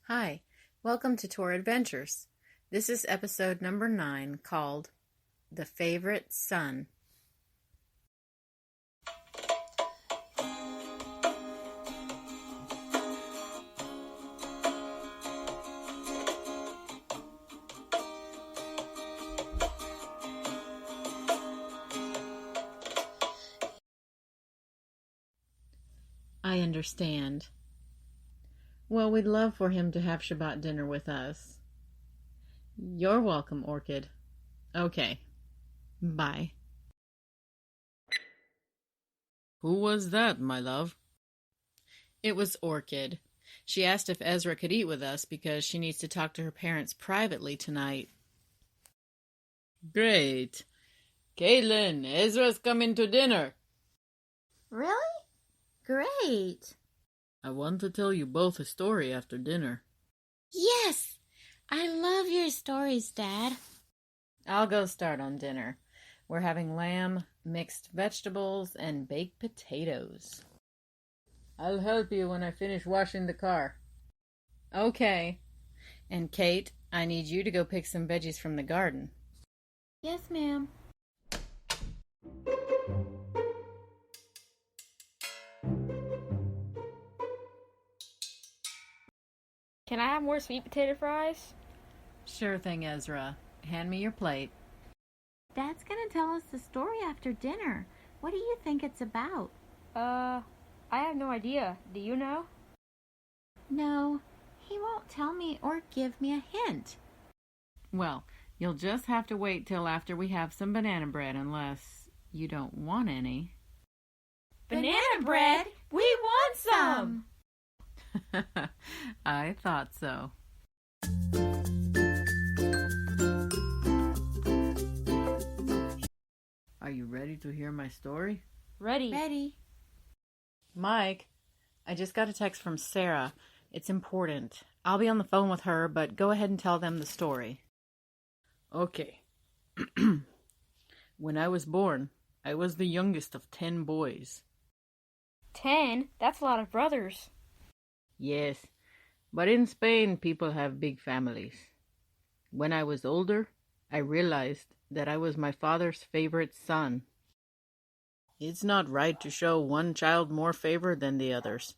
Hi, welcome to Torah Adventures. This is episode number 9 called The Favorite Son. I understand. Well, we'd love for him to have Shabbat dinner with us. You're welcome, Orchid. Okay. Bye. Who was that, my love? It was Orchid. She asked if Ezra could eat with us because she needs to talk to her parents privately tonight. Great. Kaitlin, Ezra's coming to dinner. Really? Great. I want to tell you both a story after dinner. Yes! I love your stories, Dad. I'll go start on dinner. We're having lamb, mixed vegetables, and baked potatoes. I'll help you when I finish washing the car. Okay. And Kate, I need you to go pick some veggies from the garden. Yes, ma'am. Can I have more sweet potato fries? Sure thing, Ezra. Hand me your plate. Dad's gonna tell us the story after dinner. What do you think it's about? I have no idea. Do you know? No, he won't tell me or give me a hint. Well, you'll just have to wait till after we have some banana bread unless you don't want any. Banana bread? We want some! I thought so. Are you ready to hear my story? Ready. Ready. Mike, I just got a text from Sarah. It's important. I'll be on the phone with her, but go ahead and tell them the story. Okay. When I was born, I was the youngest of 10 boys. 10? That's a lot of brothers. Yes, but in Spain, people have big families. When I was older, I realized that I was my father's favorite son. It's not right to show one child more favor than the others,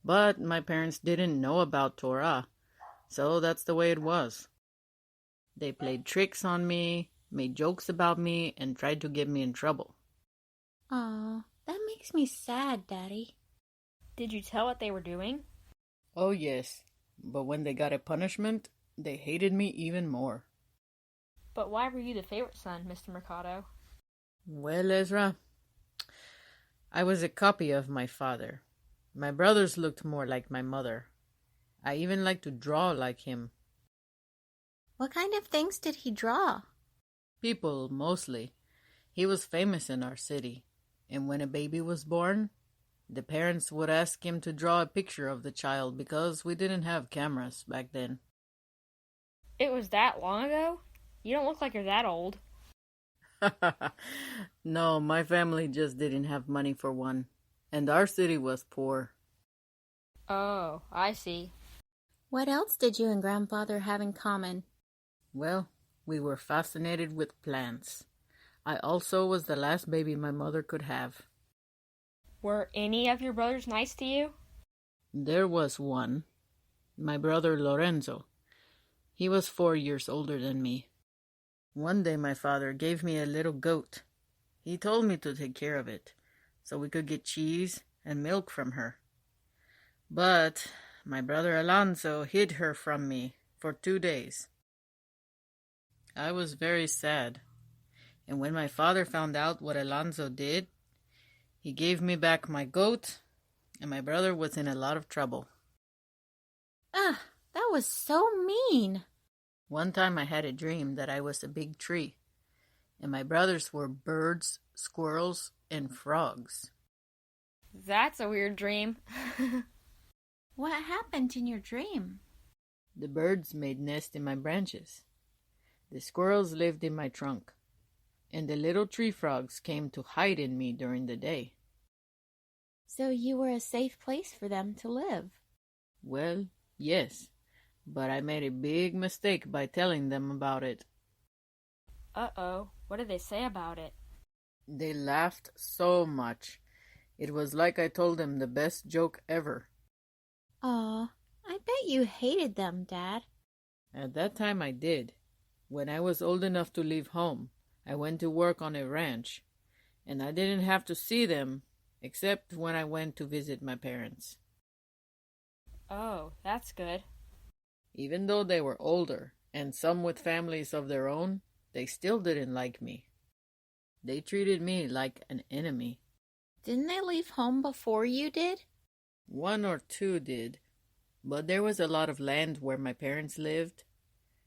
but my parents didn't know about Torah, so that's the way it was. They played tricks on me, made jokes about me, and tried to get me in trouble. Aw, that makes me sad, Daddy. Did you tell what they were doing? Oh yes, but when they got a punishment, they hated me even more. But why were you the favorite son, Mr. Mercado? Well, Ezra, I was a copy of my father. My brothers looked more like my mother. I even liked to draw like him. What kind of things did he draw? People, mostly. He was famous in our city, and when a baby was born, the parents would ask him to draw a picture of the child because we didn't have cameras back then. It was that long ago? You don't look like you're that old. No, my family just didn't have money for one, and our city was poor. Oh, I see. What else did you and Grandfather have in common? Well, we were fascinated with plants. I also was the last baby my mother could have. Were any of your brothers nice to you? There was one, my brother Lorenzo. He was 4 years older than me. One day my father gave me a little goat. He told me to take care of it, so we could get cheese and milk from her. But my brother Alonso hid her from me for 2 days. I was very sad, and when my father found out what Alonso did, he gave me back my goat, and my brother was in a lot of trouble. Ah, that was so mean. One time I had a dream that I was a big tree, and my brothers were birds, squirrels, and frogs. That's a weird dream. What happened in your dream? The birds made nests in my branches. The squirrels lived in my trunk, and the little tree frogs came to hide in me during the day. So you were a safe place for them to live. Well, yes, but I made a big mistake by telling them about it. Uh-oh. What did they say about it? They laughed so much. It was like I told them the best joke ever. Aw, I bet you hated them, Dad. At that time I did. When I was old enough to leave home, I went to work on a ranch, and I didn't have to see them except when I went to visit my parents. Oh, that's good. Even though they were older, and some with families of their own, they still didn't like me. They treated me like an enemy. Didn't they leave home before you did? One or two did, but there was a lot of land where my parents lived,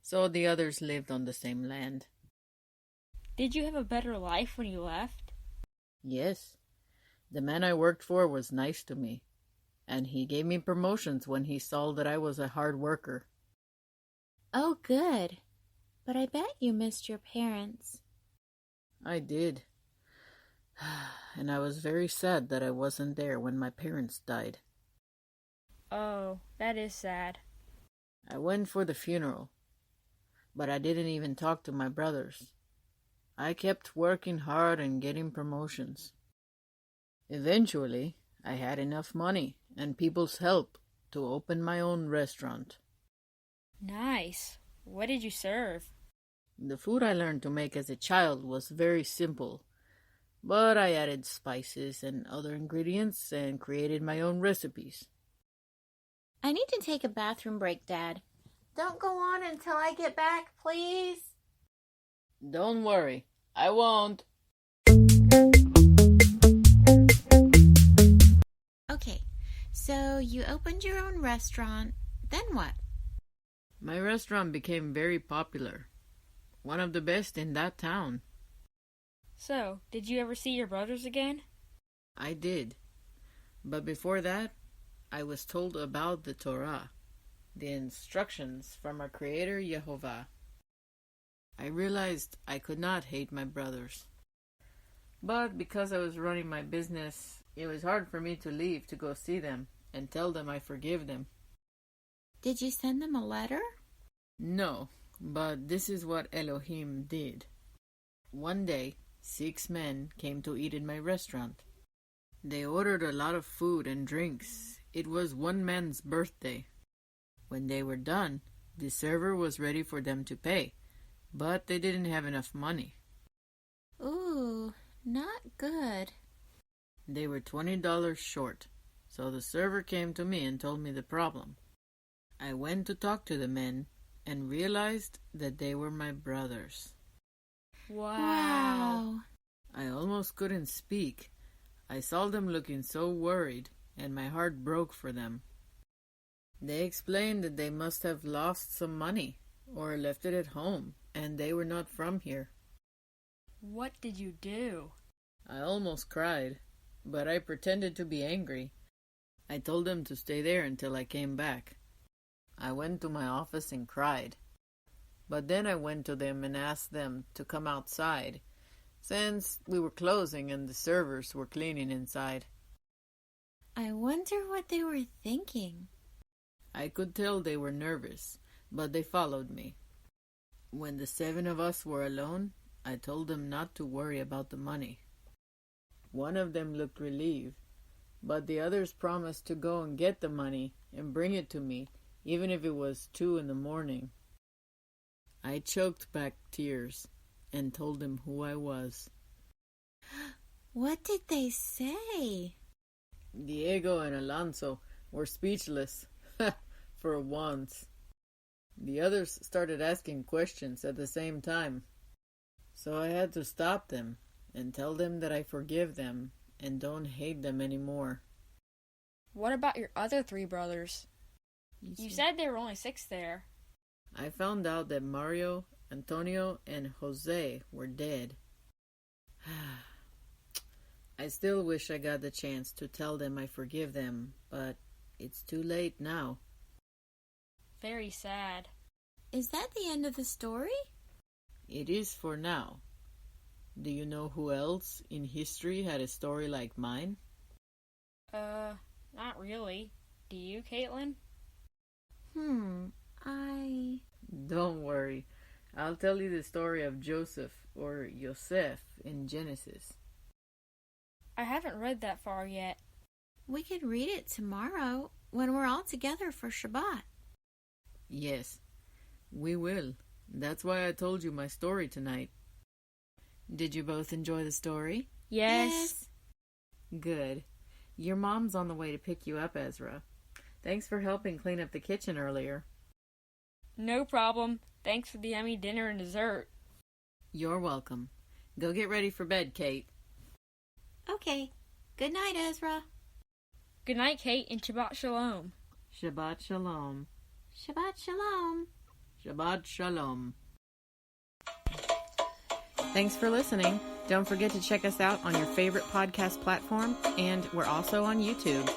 so the others lived on the same land. Did you have a better life when you left? Yes, the man I worked for was nice to me, and he gave me promotions when he saw that I was a hard worker. Oh, good. But I bet you missed your parents. I did. And I was very sad that I wasn't there when my parents died. Oh, that is sad. I went for the funeral, but I didn't even talk to my brothers. I kept working hard and getting promotions. Eventually, I had enough money and people's help to open my own restaurant. Nice. What did you serve? The food I learned to make as a child was very simple, but I added spices and other ingredients and created my own recipes. I need to take a bathroom break, Dad. Don't go on until I get back, please. Don't worry, I won't. Okay, so you opened your own restaurant. Then what? My restaurant became very popular. One of the best in that town. So, did you ever see your brothers again? I did. But before that, I was told about the Torah, the instructions from our Creator Yehovah. I realized I could not hate my brothers. But because I was running my business, it was hard for me to leave to go see them and tell them I forgive them. Did you send them a letter? No, but this is what Elohim did. One day, 6 men came to eat in my restaurant. They ordered a lot of food and drinks. It was one man's birthday. When they were done, the server was ready for them to pay, but they didn't have enough money. Ooh, not good. They were $20 short, so the server came to me and told me the problem. I went to talk to the men and realized that they were my brothers. Wow. I almost couldn't speak. I saw them looking so worried, and my heart broke for them. They explained that they must have lost some money or left it at home, and they were not from here. What did you do? I almost cried, but I pretended to be angry. I told them to stay there until I came back. I went to my office and cried. But then I went to them and asked them to come outside, since we were closing and the servers were cleaning inside. I wonder what they were thinking. I could tell they were nervous, but they followed me. When the 7 of us were alone, I told them not to worry about the money. One of them looked relieved, but the others promised to go and get the money and bring it to me, even if it was 2 a.m. I choked back tears and told them who I was. What did they say? Diego and Alonso were speechless, for once. The others started asking questions at the same time, so I had to stop them and tell them that I forgive them and don't hate them anymore. What about your other 3 brothers? You said there were only 6 there. I found out that Mario, Antonio, and Jose were dead. I still wish I got the chance to tell them I forgive them, but it's too late now. Very sad. Is that the end of the story? It is for now. Do you know who else in history had a story like mine? Not really. Do you, Kaitlin? Don't worry. I'll tell you the story of Joseph, or Yosef, in Genesis. I haven't read that far yet. We could read it tomorrow when we're all together for Shabbat. Yes, we will. That's why I told you my story tonight. Did you both enjoy the story? Yes. Good. Your mom's on the way to pick you up, Ezra. Thanks for helping clean up the kitchen earlier. No problem. Thanks for the yummy dinner and dessert. You're welcome. Go get ready for bed, Kate. Okay. Good night, Ezra. Good night, Kate, and Shabbat Shalom. Shabbat Shalom. Shabbat Shalom. Shabbat Shalom. Thanks for listening. Don't forget to check us out on your favorite podcast platform, and we're also on YouTube.